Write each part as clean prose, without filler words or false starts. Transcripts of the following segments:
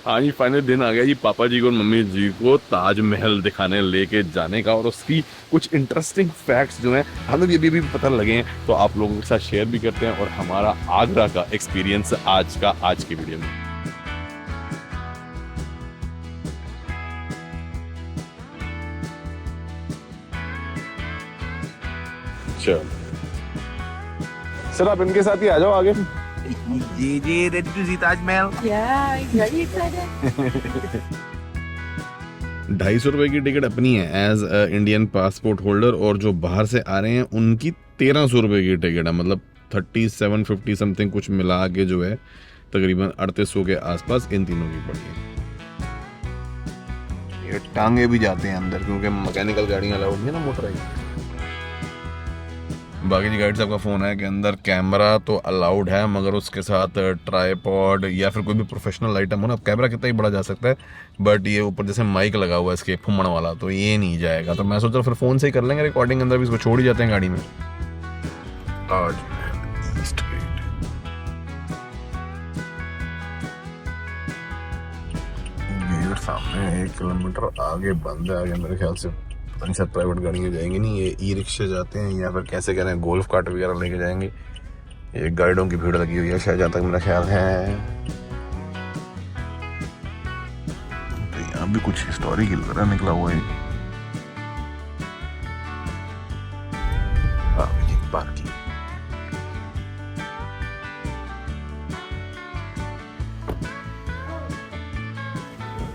हाँ जी, फाइनल दिन आ गया जी पापा जी को और मम्मी जी को ताजमहल दिखाने लेके जाने का, और उसकी कुछ इंटरेस्टिंग फैक्ट्स जो हैं हमें भी पता लगे हैं, तो आप लोगों के साथ शेयर भी करते हैं, और हमारा आगरा का एक्सपीरियंस आज की वीडियो में। चलो सर, आप इनके साथ ही आ जाओ आगे। जी ready to see Taj Mahal. Yeah, very excited. 250 रुपए की टिकट अपनी है एज इंडियन पासपोर्ट होल्डर, और जो बाहर से आ रहे हैं उनकी 1300 रुपए की टिकट है, मतलब 3750 समथिंग कुछ मिला के जो है तकरीबन 3800 के आसपास इन तीनों की पड़ी है। ये टांगे भी जाते हैं अंदर क्योंकि मैकेनिकल गाड़ियां अलाउड नहीं है ना, मोटराइज। बाकी जी गाइड साहब का फ़ोन है कि अंदर कैमरा तो अलाउड है, मगर उसके साथ ट्राईपॉड या फिर कोई भी प्रोफेशनल आइटम हो ना, कैमरा कितना ही बड़ा जा सकता है, बट ये ऊपर जैसे माइक लगा हुआ है इसके फुम्मण वाला, तो ये नहीं जाएगा। तो मैं सोच रहा फिर फ़ोन से ही कर लेंगे रिकॉर्डिंग, अंदर भी इसको छोड़ ही जाते हैं गाड़ी में। आज ईस्ट गेट सामने 1 किलोमीटर आगे बंद है, आगे मेरे ख्याल से पता नहीं शायद प्राइवेट गाड़ियाँ जाएंगी नहीं, ये ई रिक्शे जाते हैं या फिर कैसे कह रहे हैं गोल्फ कार्ट वगैरह लेके जाएंगे। ये गाइडों की भीड़ लगी हुई है शायद, जहाँ तक मेरा ख्याल है। तो यहाँ भी कुछ हिस्टोरिकल तरह निकला हुआ है। पार्किंग।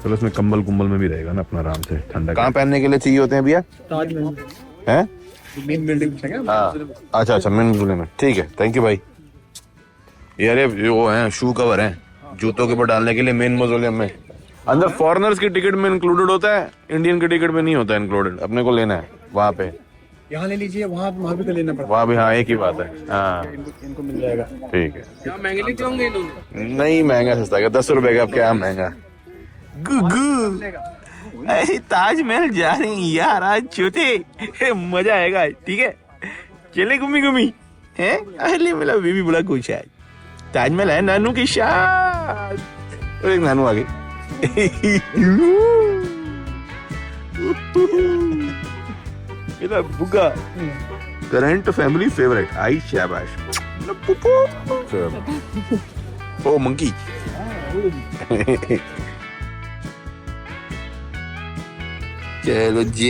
चलो इसमें कंबल कुंबल में भी रहेगा ना अपना आराम से, ठंडा। कहाँ पहनने के लिए चाहिए होते हैं भैया? ताजमहल हैं? मेन बिल्डिंग है क्या? हाँ अच्छा मेन बिल्डिंग में, ठीक है, थैंक यू भाई। यार ये वो हैं शू कवर हैं जूतों के ऊपर डालने के लिए मेन मौजूलियम में। अंदर फॉरेनर्स की टिकट में इंक्लूडेड होता है, इंडियन की टिकट में नहीं होता है इंक्लूडेड, अपने को लेना है वहाँ पे। यहाँ ले लीजिए, वहाँ भी तो लेना पड़ता वहाँ भी, हाँ एक ही बात है। हाँ है, इनको मिल जाएगा। ठीक है। यहाँ महंगे लेते होंगे इन्होंने? नहीं महंगा सस्ता का, 10 रुपए का, अब क्या महंगा। गुगु अरे ताजमहल जा रहे हैं यार आज, छोटे मजा आएगा, ठीक है चले घूमी घूमी है। अरे मेरा बेबी बड़ा खुश है, ताजमहल है नानू के साथ। और एक नानू आ गई। बुगा करंट फैमिली फेवरेट, आई शाबाश। ओ मंकी। चलो J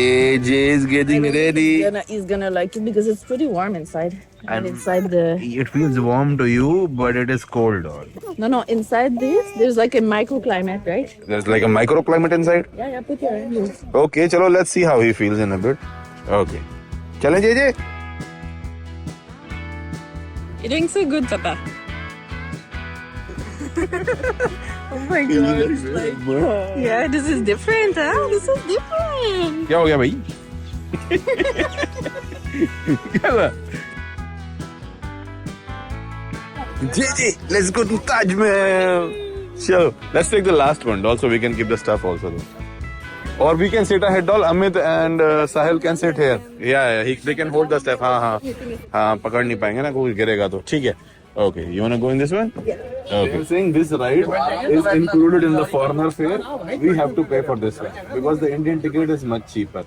is getting ready. He's gonna like it because it's pretty warm inside. And inside the It feels warm to you, but it is cold. no, inside this there's like a microclimate, right? There's like a microclimate inside. Yeah, put your hands. Okay, chalo, let's see how he feels in a bit. Okay. Chale JJ. You're doing so good, Papa. Oh my god. Yeah, this is different, huh? This is different. क्या हो गया भाई? क्या हुआ? JJ, let's go to Taj Mahal. Chalo, let's take the last one. Also, we can keep the stuff also. Or we can sit ahead, doll. Amit and Sahil can sit here. Yeah, they can hold the stuff. हाँ, पकड़ नहीं पाएंगे ना, कोई गिरेगा तो, ठीक है. Okay, you wanna go in this one? Yeah. Okay. I'm saying this ride is included in the foreigner fare. We have to pay for this one because the Indian ticket is much cheaper.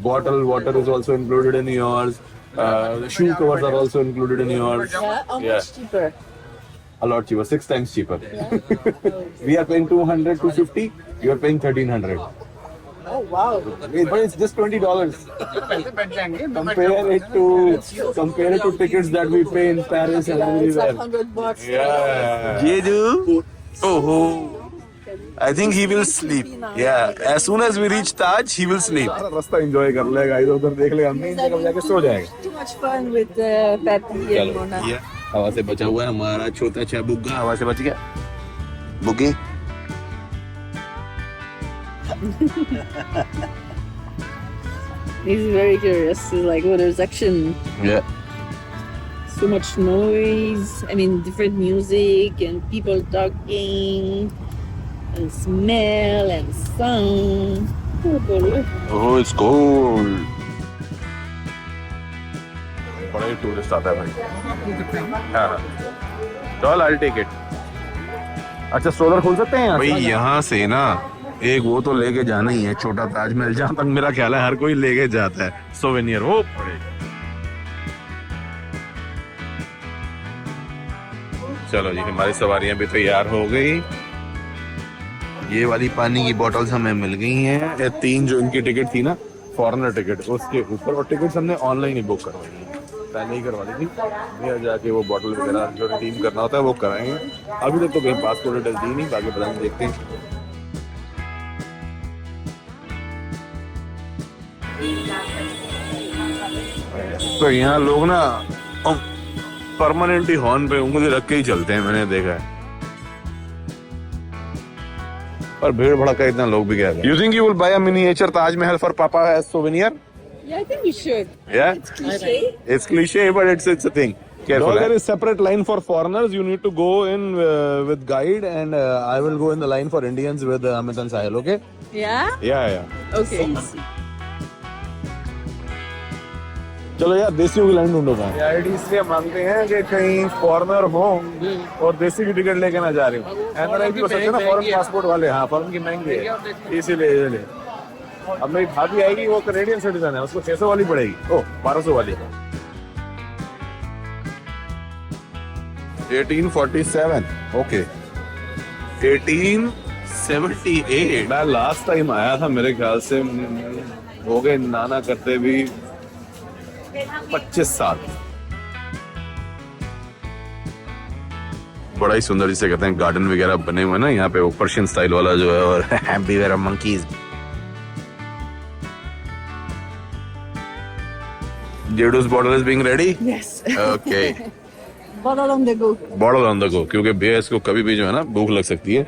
Bottle water is also included in yours. The shoe covers are also included in yours. Yeah, how much cheaper? A lot cheaper, 6 times cheaper. We are paying 200, 250. You are paying 1300. Oh wow. But it's just $20. Compare it to tickets that we pay in Paris and It's like everywhere. $100. Yeah. Jeju. Oh. I think he will sleep. Yeah. As soon as we reach Taj, he will sleep. रास्ता enjoy कर लेगा, इधर उधर देख लेगा, main जगह जाके सो जाएगा. Too much fun with Patty and Mona. ये हवा से बचा हुआ है हमारा छोटा सा बुग्गा, हवा से बच गया. बुग्गी. He's very curious. He's like, oh, there's action. Yeah. So much noise. I mean, different music and people talking and smell and sound. Oh, it's cold. बड़ा ही टूरिस्ट आता है भाई. हाँ. Doll, I'll take it. अच्छा stroller खोल सकते हैं भाई यहाँ से ना। एक वो तो लेके जाना ही है, छोटा ताजमहल, जहाँ तक मेरा ख्याल है हर कोई लेके जाता है सोवेनियर। वो पड़े चलो जी, हमारी सवारियां भी तैयार हो गई। ये वाली पानी की बोतल्स हमें मिल गई हैं। ये 3 जो इनकी टिकट थी ना, फॉरेनर टिकट, उसके ऊपर, और टिकट हमने ऑनलाइन ही बुक करवाई है, पहले ही करवा ली थी। भैया जाके वो बॉटल वगैरह जो रिडीम करना होता है वो कराएंगे। अभी तक तो कहीं पासपोर्ट डिटेल्स दी नहीं, बाकी पता नहीं, देखते हैं। तो यहाँ लोग ना परमानेंटली हॉर्न पे उंगली रख के ही चलते हैं, मैंने देखा है। पर भीड़ भड़का इतना लोग भी क्या है। You think you will buy a miniature Taj Mahal for Papa as souvenir? Yeah, I think we should. Yeah, It's cliche. it's cliche, but it's a thing. Careful. There is separate line for foreigners. You need to go in with guide, and I will go in the line for Indians with Amit and Sahil. Okay? Yeah? Yeah. Okay. चलो यार, देसियों की line ढूंढो कहाँ। ID इसलिए मांगते हैं कि कहीं फॉरेनर हो और देसी की टिकट लेके ना जा रहे हो। एनआरआई भी हो सकते हैं ना, फॉरेन पासपोर्ट वाले। हाँ, फॉरेन की महंगी है, इसीलिए। अब मेरी भाभी आएगी, वो कैनेडियन सिटीजन है, उसको 600 वाली पड़ेगी। ओह, 1200 वाली। 1847, ओके। 1878 मैं लास्ट टाइम आया था, मेरे ख्याल से हो गए नाना करते भी 25 साल। बड़ा ही सुंदर, जिसे कहते हैं गार्डन वगैरह बने हुए ना यहाँ पे, वो पर्शियन स्टाइल वाला जो है, और वगैरह monkeys. Jedu's bottle is being ready? Yes. Okay. Bottle on the go. Bottle on the go, क्योंकि भैया इसको कभी भी जो है ना भूख लग सकती है।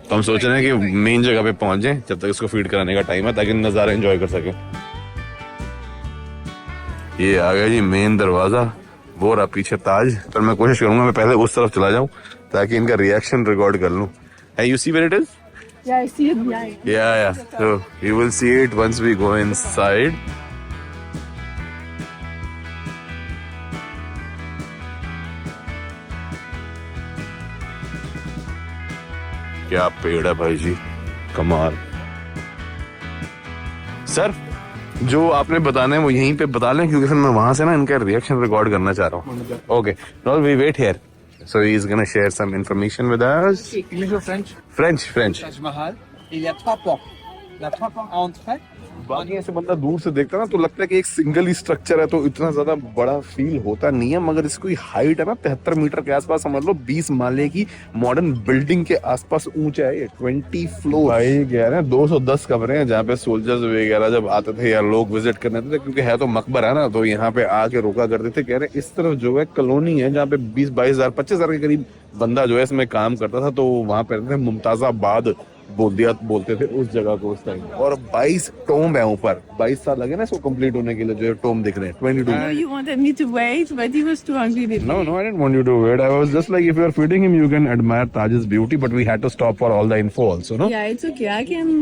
तो हम सोच रहे हैं कि मेन जगह पे पहुंच जाएं जब तक इसको फीड कराने का टाइम है, ताकि नजारा एंजॉय कर सके। ये आ गया जी मेन दरवाजा, वो रहा पीछे ताज। पर मैं कोशिश करूंगा मैं पहले उस तरफ चला जाऊं ताकि इनका रिएक्शन रिकॉर्ड कर लूं। Hey, you see where it is? Yeah, I see it behind. Yeah. So you will see it once we go inside. क्या पेड़ है भाई जी, कमाल। सर, जो आपने बताना है वो यहीं पे बता लें, क्योंकि फिर मैं वहां से ना इनका रिएक्शन रिकॉर्ड करना चाह रहा हूँ। Okay, now we wait here, so he is gonna share some information with us. English or French? French. Taj Mahal. Il y a 3 portes. La 3 portes à entrée. बाकी ऐसे बंदा दूर से देखता ना तो लगता है कि एक सिंगल ही स्ट्रक्चर है, तो इतना ज्यादा बड़ा फील होता नहीं है। मगर इसकी हाइट है ना 73 मीटर के आसपास, समझ लो 20 माले की मॉडर्न बिल्डिंग के आसपास ऊंचा है ये, 20 फ्लोर। भाई कह रहे हैं 210 कमरे हैं जहाँ पे सोल्जर्स वगैरह जब आते थे या लोग विजिट करने आते थे, क्योंकि है तो मकबरा है ना, तो यहाँ पे आके रोका करते थे। कह रहे हैं इस तरफ जो है कॉलोनी है जहाँ पे 20-22 हजार 25 हजार के करीब बंदा जो है इसमें काम करता था, तो वहां पे रहते थे। मुमताजाबाद बोलते थे उस जगह को उस टाइम। और 22 टोम्ब है ऊपर, 22 साल लगे ना इसको कंप्लीट होने के लिए, जो टोम्ब दिख रहे हैं। 22। You wanted me to wait, but he was too hungry. No, I didn't want you to wait. I was just like, if you are feeding him, you can admire Taj's beauty, but we had to stop for all the info also, no? Yeah, it's okay. I can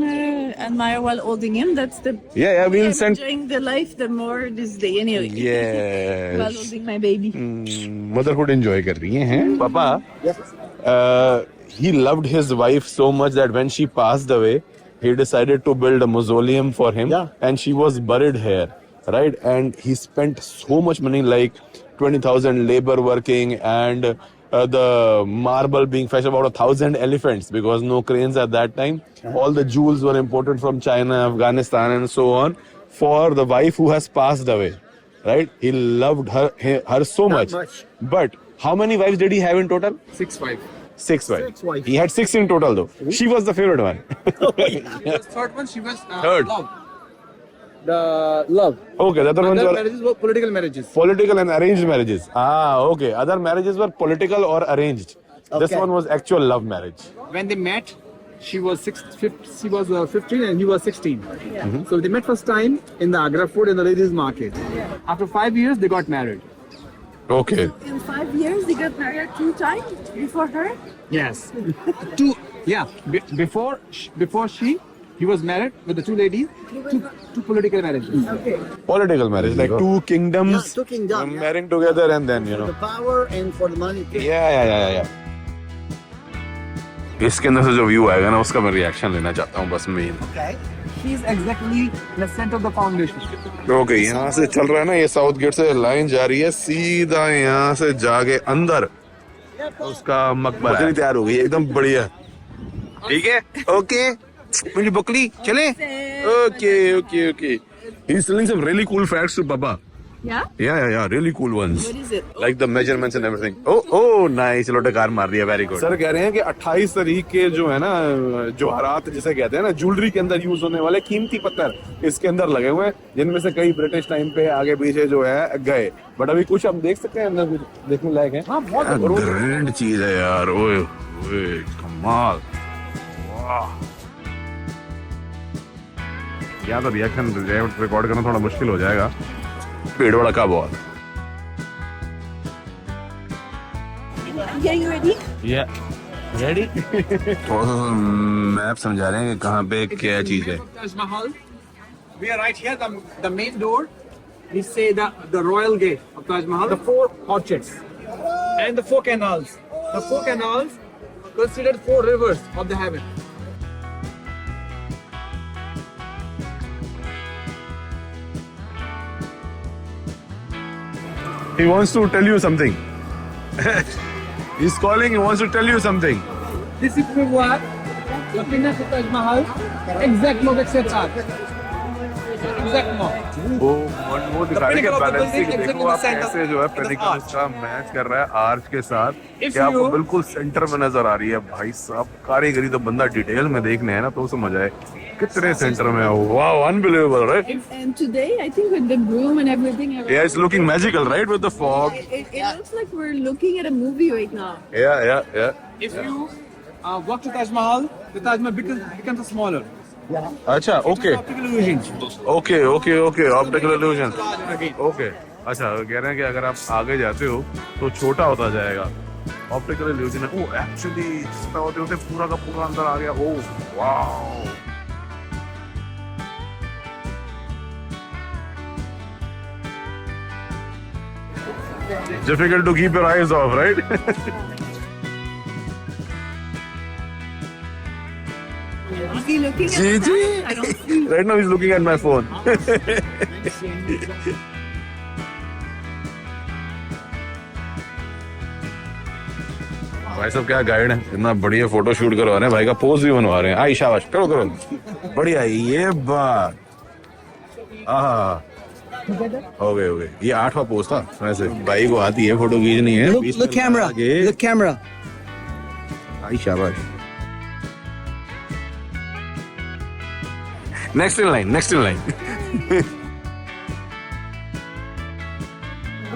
admire while holding him. That's the Yeah, we'll I'm send. enjoying the life the more this day anyway. While Yes. holding my baby. Motherhood enjoy कर रही हैं, Papa. He loved his wife so much that when she passed away, he decided to build a mausoleum for him, and she was buried here, right? And he spent so much money, like 20,000 labor working, and the marble being fetched, about 1,000 elephants, because no cranes at that time. All the jewels were imported from China, Afghanistan, and so on, for the wife who has passed away, right? He loved her so much. But how many wives did he have in total? 6 wives. 6 wives. He had 6 in total though. She was the favorite one. The third one, she was Third. love. The love. Okay, the other ones Other were marriages were political marriages. political and arranged marriages. Okay. Other marriages were political or arranged. This one was actual love marriage. When they met, she was 15 and he was 16. So they met first time in the Agra Fort in the ladies' market. After 5 years, they got married. Okay. In 5 years, they got married 2 times before her. Yes. Before he was married with the 2 ladies. Two political marriages. Okay. Political marriage, like 2 kingdoms Yeah, 2 kingdoms, yeah. marrying together, and then For the power and for the money. Yeah. इसके अंदर से जो view आएगा ना उसका मैं reaction लेना चाहता हूँ बस main. Okay. She's exactly in the center of the foundation. Okay, यहाँ से चल रहा है ना, ये साउथ गेट से लाइन जा रही है सीधा यहाँ से जाके अंदर उसका मकबरा है। तैयार हो गई एकदम बढ़िया। ठीक है, ओके मुझे बकली चले। Okay okay okay, he is telling some really cool facts to Papa. Yeah? Yeah, really cool ones. What is it? Like the measurements and everything. Oh, nice. Lotay car मार दिया, very good. Sir कह रहे हैं कि 28 तारीख के जो है ना जवाहरात जिसे कहते हैं ना, ज्वेलरी के अंदर यूज होने वाले कीमती पत्थर इसके अंदर लगे हुए हैं, जिनमें से कई ब्रिटिश टाइम पे आगे पीछे जो है गए, बट अभी कुछ हम देख सकते हैं अंदर कुछ देखने लायक है। हाँ, बहुत ग्रैंड चीज है यार। ओए ओए कमाल, वाह। यहाँ तो रिएक्शन रिकॉर्ड करना थोड़ा मुश्किल हो जाएगा, पेड़ बड़ा का बहुत। Yeah, you ready? Ready. Map समझा रहे हैं कि कहाँ पे क्या चीज है। Taj Mahal. We are right here, the main door. We say the royal gate of Taj Mahal. The 4 orchards and the 4 canals. The 4 canals considered 4 rivers of the heaven. He wants to tell you something. He's calling. He wants to tell you something. This is what the pinnacle of Taj Mahal. Exact mock except art. Exact mock. वो वो दिखा रहे हैं कि pinnacle of the balancing building, देखो exactly आप the center कैसे जो है of the पिनिकल arch. उसका मैच कर रहा है आर्च के साथ, If कि आपको you- बिल्कुल सेंटर में नजर आ रही है। भाई साहब कारीगरी तो बंदा डिटेल में देखने है ना तो समझ आए कितने सेंटर में है। Wow, unbelievable, right? And today, I think with the broom and everything, Yeah, it's looking magical, right? With the fog. it looks like we're looking at a movie right now. Yeah. If you walk to Taj Mahal, the Taj Mahal becomes smaller. अच्छा, okay. Optical illusion. Okay. Optical illusion. Again. Okay. अच्छा, कह रहे हैं कि अगर आप आगे जाते हो तो छोटा होता जाएगा। ऑप्टिकल इल्यूजन है। ओह, एक्चुअली छोटा होते होते पूरा का पूरा अंदर आ गया। ओह, wow. Difficult to keep your eyes off, right? Is he looking at Gigi? that? I don't see. Right now he's looking at my phone. भाई साहब क्या गाइड है, इतना बढ़िया फोटो शूट करवा रहे हैं, भाई का पोज भी बनवा रहे हैं। आई शाबाश, करो बढ़िया। ये बात हो गए। ये 8वां पोज था वैसे। भाई को आती है फोटो खींचनी है। Look camera. Look camera. आई शाबाश। Next in line.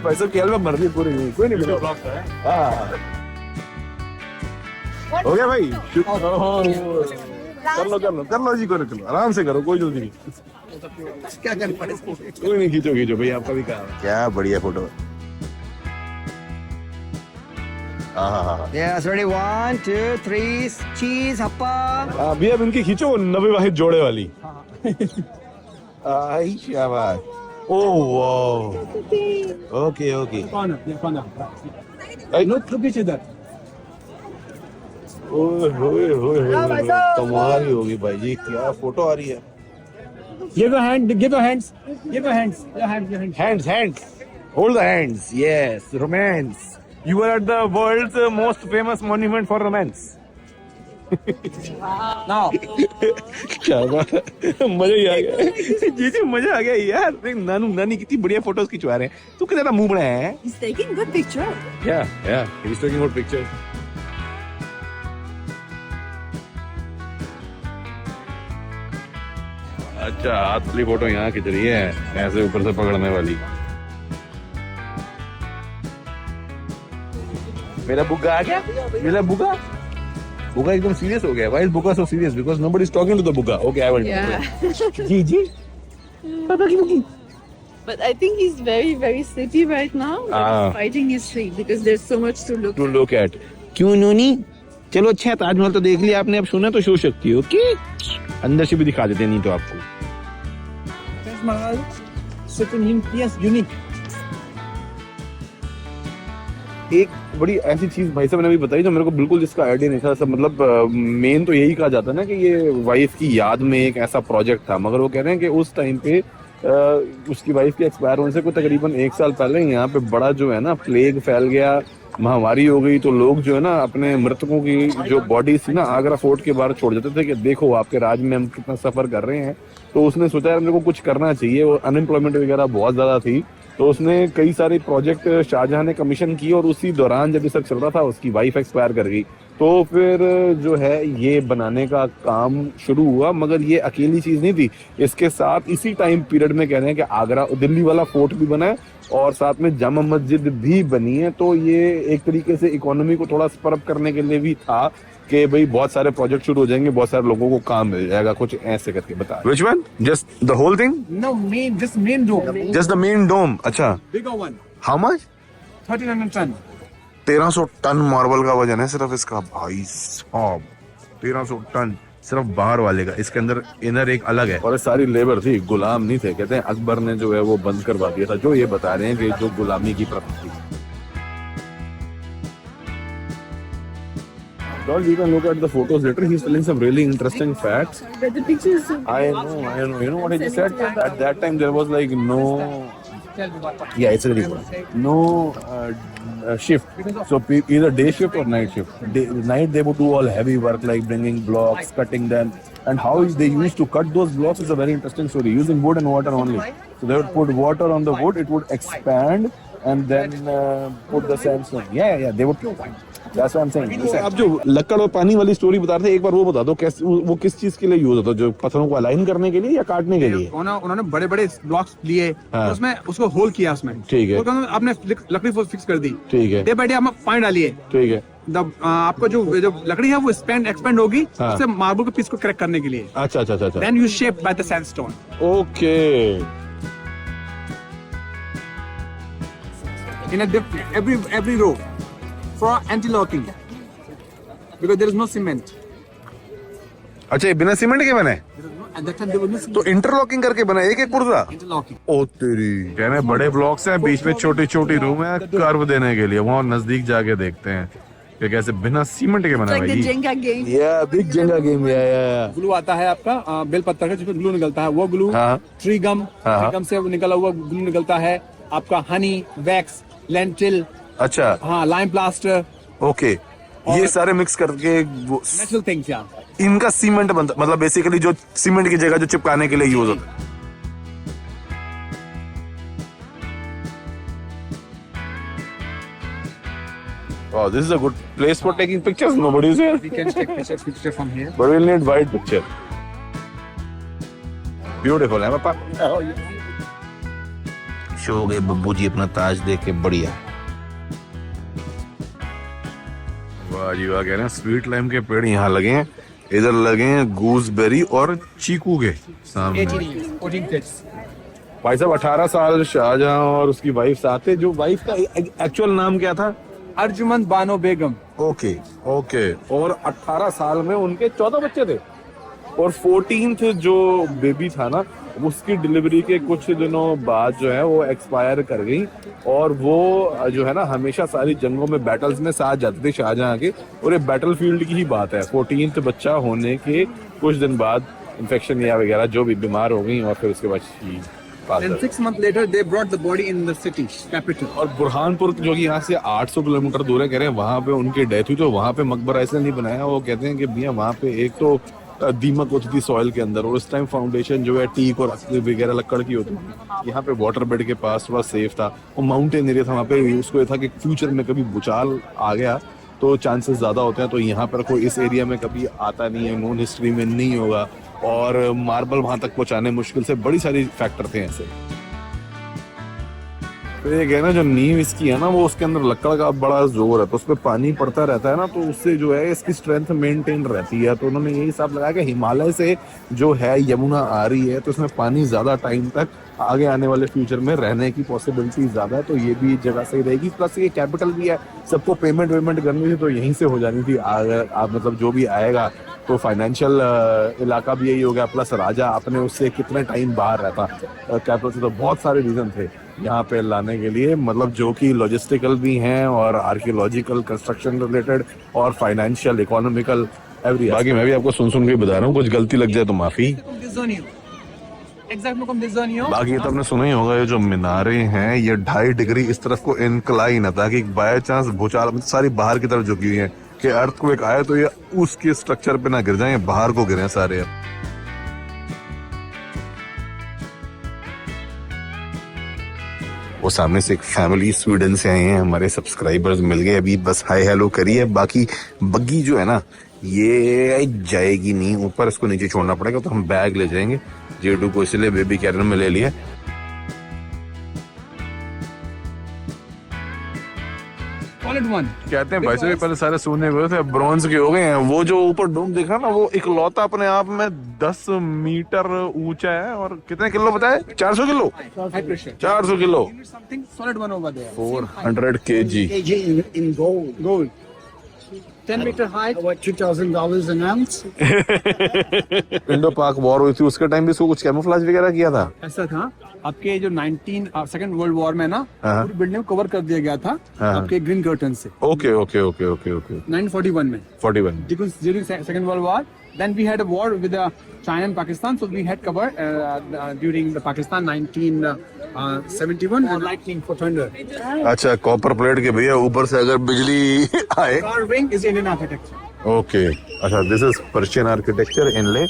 भाई साहब की एल्बम मर रही पूरी, कोई नहीं मिला। हो गया भाई। कर लो जी, करो चलो आराम से करो, कोई जल्दी नहीं। क्या करना पड़ेगा? कोई नहीं, खींचो भाई, आपका भी काम है। क्या बढ़िया फोटो है। Yes, ready? 1, 2, 3. Cheese, happa. अभी अब इनकी खींचो वो 90 वाहिद जोड़े वाली। आई शाबाश। Oh wow. Okay. Corner. Look each other. ओए कमाल ही होगी भाई जी, क्या फोटो आ रही है। Give your hands. Your hands. Hands. Hold the hands. Yes, romance. You were at the world's most famous monument for romance. Now. क्या बात है, मजा ही आ गया। जी मजा आ गया यार। देख नानी कितनी बढ़िया फोटोज खिंचवा रहे हैं। तू कितना मुंह बना है। He's taking good picture. Yeah, he's taking good pictures. अच्छा, असली फोटो यहाँ खिंच रही है, ऐसे ऊपर से पकड़ने वाली। मेरा बुग्गा आ गया। बुग्गा एकदम सीरियस हो गया। Why is Bugga so serious? Because nobody is talking to the Bugga. Okay, I will. Yeah. जी पापा की बुग्गी। But I think he's very, very sleepy right now. But Ah. he's fighting his sleep because there's so much to look To look at. क्यों नोनी? चलो अच्छा है, ताजमहल तो देख लिया आपने, अब सोना तो सो सकती हो। ओके, अंदर से भी दिखा देते नहीं तो आपको। Taj Mahal, certain yes, unique. एक बड़ी ऐसी चीज भाई साहब ने भी बताई जो मेरे को बिल्कुल जिसका आइडिया नहीं था। सब मतलब मेन तो यही कहा जाता है ना कि ये वाइफ की याद में एक ऐसा प्रोजेक्ट था, मगर वो कह रहे हैं कि उस टाइम पे उसकी वाइफ के एक्सपायर होने से कोई तकरीबन 1 साल पहले यहाँ पे बड़ा जो है ना प्लेग फैल गया, महामारी हो गई, तो लोग जो है ना अपने मृतकों की जो बॉडी थी ना आगरा फोर्ट के बाहर छोड़ देते थे कि देखो आपके राज में हम कितना सफर कर रहे हैं। तो उसने सोचा यार मेरे को कुछ करना चाहिए, वो अनएम्प्लॉयमेंट वगैरह बहुत ज्यादा थी, तो उसने कई सारे प्रोजेक्ट शाहजहां ने कमीशन किए और उसी दौरान जब ये सब चल रहा था उसकी वाइफ एक्सपायर कर गई। तो फिर जो है ये बनाने का काम शुरू हुआ, मगर ये अकेली चीज नहीं थी, इसके साथ इसी टाइम पीरियड में कह रहे हैं कि आगरा दिल्ली वाला फोर्ट भी बना है और साथ में जामा मस्जिद भी बनी है। तो ये एक तरीके से इकोनॉमी को थोड़ा स्पर अप करने के लिए भी था कि भाई बहुत सारे प्रोजेक्ट शुरू हो जाएंगे, बहुत सारे लोगों को काम मिल जाएगा, कुछ ऐसे करके बता। Which one? Just the whole thing? No, just main dome. Just the main dome. अच्छा। Bigger one. How much? 1300 ton. 1300 ton marble का वजन है सिर्फ इसका भाई साहब। 1300 टन सिर्फ बाहर वाले का, इसके अंदर इनर एक अलग है। और ये सारी लेबर थी, गुलाम नहीं थे। कहते हैं अकबर ने जो है वो बंद करवा दिया था, जो ये बता रहे हैं कि जो गुलामी की प्रथा थी। Well, you can look at the photos later. He's telling some really interesting facts. But the pictures. I know. You know what he just said? At that time, there was like no. Yeah, it's really good. No shift. So either day shift or night shift. Night they would do all heavy work like bringing blocks, cutting them, and how they used to cut those blocks is a very interesting story. Using wood and water only. So they would put water on the wood, it would expand, and then put the sandstone. Yeah. They would. That's what I'm saying. अब जो लकड़ और पानी वाली story बता रहे थे, एक बार वो बता दो कैसे वो किस चीज के लिए यूज होता है, जो पत्थरों को अलाइन करने के लिए या काटने के लिए? उन्होंने बड़े बड़े ब्लॉक्स लिए, हाँ। उसमें उसको होल किया उसमें, ठीक है। आपने लकड़ी फिक्स कर दी, ठीक है। डे बाय डे आप पानी डालिए, ठीक है। आपको जो लकड़ी है वो एक्सपेंड होगी, हाँ। उससे मार्बल के पीस को क्रैक करने के लिए। अच्छा। Then you shape by the sandstone. Okay. In every row for anti-locking because there is no cement. अच्छा, ये बिना सीमेंट के बने? At that time there was no cement. तो इंटरलॉकिंग करके बना एक पुर्जा? Interlocking. ओ तेरी, कहने बड़े ब्लॉक्स हैं, बीच में छोटी छोटी रूम है कर्व देने के लिए। वहाँ नजदीक जाके देखते हैं कि कैसे बिना सीमेंट के बना Like the भाई। Jenga game. Yeah, big Jenga game, yeah. Glue आता है आपका बेल पत्थर का, जिसमें ग्लू निकलता है, वो ग्लू, हाँ। ट्री गम हाँ। से निकला हुआ ग्लू निकलता है, आपका हनी, वैक्स, लेंटिल, अच्छा, हाँ, लाइम प्लास्टर, ओके। ये सारे मिक्स करके वो नेचुरल थिंग्स यार। इनका सीमेंट बनता, मतलब बेसिकली जो सीमेंट की जगह जो चिपकाने के लिए यूज होता है। Wow, this is a good place for taking pictures. Nobody is here. We can take picture from here. But we'll need wide picture. Beautiful, है पापा? शो हो गए बब्बू जी अपना ताज देख के बढ़िया। वाह जी वाह, कह रहे हैं स्वीट लाइम के पेड़ यहाँ लगे हैं, इधर लगे हैं गूसबेरी और चीकू के सामने। 14 kids. भाई साहब 18 साल शाहजहां और उसकी वाइफ साथ थे। जो वाइफ का एक्चुअल नाम क्या था? अर्जुमंद बानो बेगम। ओके। और 18 साल में उनके 14 बच्चे थे और 14th जो बेबी था ना, उसकी डिलीवरी के कुछ दिनों बाद जो है वो एक्सपायर कर गई। और वो जो है ना हमेशा सारी जंगों में बैटल्स में साथ जाते थे शाहजहां के, और ये बैटल फील्ड की ही बात है। 14th बच्चा होने के कुछ दिन बाद इन्फेक्शन या वगैरह जो भी बीमार हो गई और फिर उसके बाद And 6 months later, they brought the body in the city capital. और बुरहानपुर जो कि यहाँ से 800 किलोमीटर दूर है, कह रहे हैं वहां पे उनकी डेथ हुई। तो वहां पे मकबरा इसलिए नहीं बनाया, वो कहते हैं कि भैया वहां पे एक तो दीमक होती थी सॉइल के अंदर, और उस टाइम फाउंडेशन जो है टीक और वगैरह लकड़ की होती थी। यहाँ पे वाटर बेड के पास थोड़ा सेफ था, और माउंटेन एरिया था वहाँ पे। उसको ये था कि फ्यूचर में कभी भूचाल आ गया तो चांसेस ज्यादा होते हैं, तो यहाँ पर कोई इस एरिया में कभी आता नहीं है, नोन हिस्ट्री में नहीं होगा, और मार्बल वहां तक पहुंचाने मुश्किल से, बड़ी सारी फैक्टर थे ऐसे। तो ये कहना जो नींव इसकी है ना, वो उसके अंदर लकड़ का बड़ा जोर है, तो उसपे पानी पड़ता रहता है ना, तो उससे जो है इसकी स्ट्रेंथ मेंटेन रहती है। तो उन्होंने यही हिसाब लगाया कि हिमालय से जो है यमुना आ रही है, तो इसमें पानी ज्यादा टाइम तक आगे आने वाले फ्यूचर में रहने की पॉसिबिलिटी ज्यादा है, तो ये भी जगह सही रहेगी। प्लस ये कैपिटल भी है, सबको पेमेंट करनी थी तो यहीं से हो जानी थी। अगर आप मतलब जो भी आएगा तो फाइनेंशियल इलाका भी यही हो गया, प्लस राजा अपने उससे कितने टाइम बाहर रहता कैपिटल से। तो बहुत सारे रीजन थे यहाँ पे लाने के लिए, मतलब जो कि लॉजिस्टिकल भी हैं और आर्कियोलॉजिकल, कंस्ट्रक्शन रिलेटेड और फाइनेंशियल, इकोनॉमिकल, एवरी। बाकी मैं भी आपको सुन के बता रहा हूँ, कुछ गलती लग जाए तो माफी। बाकी ये तो आपने सुना ही होगा, ये जो मीनारे हैं ये 2.5 डिग्री इस तरफ को इनक्लाइन है, ताकि बाय चांस भूचाल सारी बाहर की तरफ झुकी हुई है कि अर्थ को एक आए तो ये उसके स्ट्रक्चर पे ना गिर जाए, बाहर को गिरे सारे। वो सामने से एक फैमिली स्वीडन से आए हैं, हमारे सब्सक्राइबर्स मिल गए, अभी बस हाय हेलो करिए। बाकी बग्गी जो है ना ये जाएगी नहीं ऊपर, इसको नीचे छोड़ना पड़ेगा, तो हम बैग ले जाएंगे जेडू को, इसलिए बेबी कैरियर में ले लिया। कहते हैं भाई साहब पहले सारे सोने हुए थे, ब्रॉन्ज के हो गए हैं। वो जो ऊपर डोम देखा ना, वो एक लौता अपने आप में 10 मीटर ऊंचा है और कितने किलो बताए? 400 kilo. 400 kilo, 400 kg in gold. 10 meter height. What, $2,000 an ounce? Indo पाक वॉर हुई थी उसके टाइम भी इसको कुछ कैमोफ्लेज वगैरह किया था। ऐसा था आपके जो सेकंड वर्ल्ड वॉर में ना पूरी बिल्डिंग कवर कर दिया गया था आपके ग्रीन कर्टन से। Okay okay okay okay okay 1941 में 41 during second world war. Then we had a war with China and Pakistan, so we had cover during the Pakistan 1971 for lightning, for thunder. अच्छा, copper plate के भैया ऊपर से अगर बिजली आए। Carving is Indian architecture. Okay अच्छा, this is Persian architecture, inlay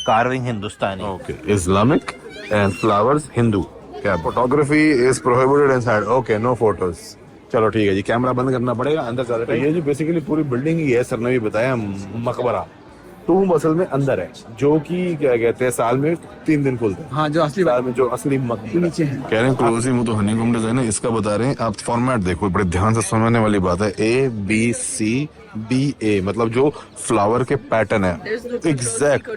carving Hindustani. Okay, Islamic and flowers Hindu. क्या photography is prohibited inside? Okay, no photos. चलो ठीक है जी, कैमरा बंद करना पड़ेगा, अंदर चलते हैं। ये जो बेसिकली पूरी बिल्डिंग ही है, सर ने भी बताया, मकबरा टूम असल में अंदर है, जो कि क्या कहते हैं साल में 3 दिन खुलते हैं। हाँ, जो असली साल में जो असली मकबरा नीचे है। कह रहे हैं क्लोजिंग में तो हनीकॉम डिजाइन है, इसका बता रहे हैं आप। फॉर्मेट देखो, बड़े ध्यान से समझने वाली बात है। ABCDA मतलब जो फ्लावर के पैटर्न है, एग्जैक्ट।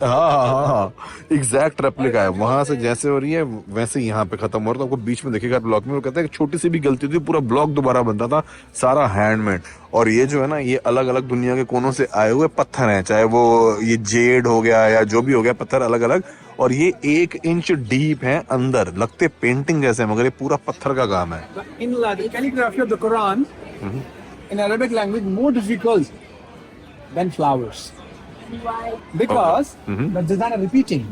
हाँ, एग्जैक्ट रेप्लिका है, वहां से जैसे हो रही है वैसे यहाँ पे खत्म हो रहा है। तो आपको बीच में देखिएगा ब्लॉक में, वो कहता है कि छोटी सी भी गलती थी पूरा ब्लॉक दोबारा बनता था, सारा हैंडमेड। और ये जो है ना, ये अलग अलग दुनिया के कोनों से आए हुए पत्थर हैं, चाहे वो ये जेड हो गया या जो भी हो गया, पत्थर अलग अलग। और ये 1 इंच डीप है अंदर, लगते पेंटिंग जैसे, मगर ये पूरा पत्थर का काम है। In the calligraphy of the Quran, in Arabic language, more difficult than flowers. Because the design are repeating.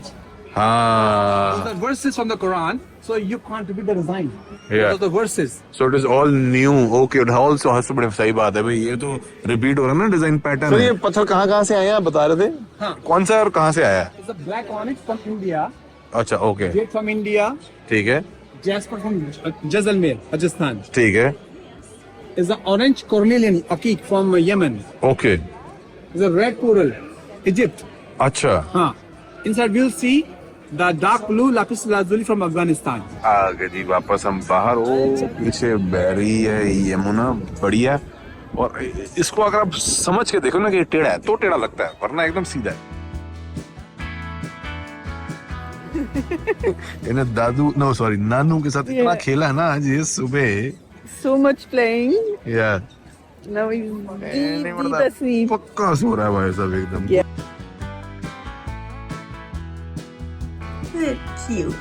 हाँ, The verses from the Quran, so you can't repeat the design. Yeah. Because the verses. So it is all new. Okay, it also has to be, सही बात है भाई, ये तो repeat हो रहा है ना डिजाइन पैटर्न। तो ये पत्थर कहाँ से आया बता रहे थे? हाँ। कौन सा और कहाँ से आया? It's a black onyx from India. अच्छा, ओके, Jade from India. ठीक है, Jasper from Jaisalmer, Rajasthan. ठीक है, Is the orange cornelian akik from Yemen. Okay, Is a red coral, Egypt. अच्छा। हाँ. Inside we'll see the dark blue lapis lazuli from Afghanistan. आगे जी वापस हम बाहर, ओ पीछे बैरी है, यमुना, बढ़िया। और इसको अगर आप समझ के देखो ना कि ये टेढ़ा है, तो टेढ़ा लगता है, वरना एकदम सीधा है। इन्हें दादू, नो सॉरी, नानू के साथ इतना खेला है ना आज ये सुबह। So much playing. यार Now he's deep asleep. पक्का सो रहा है भाई साहब एकदम। Yeah. Cute.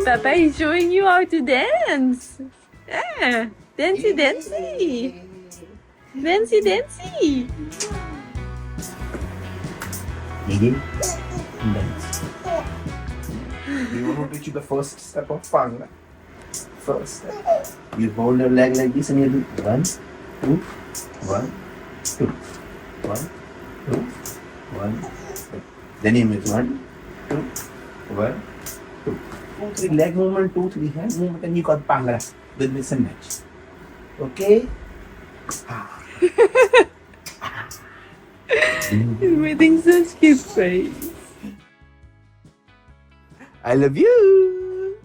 Papa is showing you how to dance. Yeah, dancey, dancey. Dancey, dancey. We want to teach you the first step of Panga. First step. You hold your leg like this and you do 1, 2, 1, 2, 1, 2, 1, 2. Then you make 1, 2, 1, 2. 2, 3 leg movement, 2, 3 hand movement, and you got Pangra with this and match. Okay? He's making such cute face. I love you.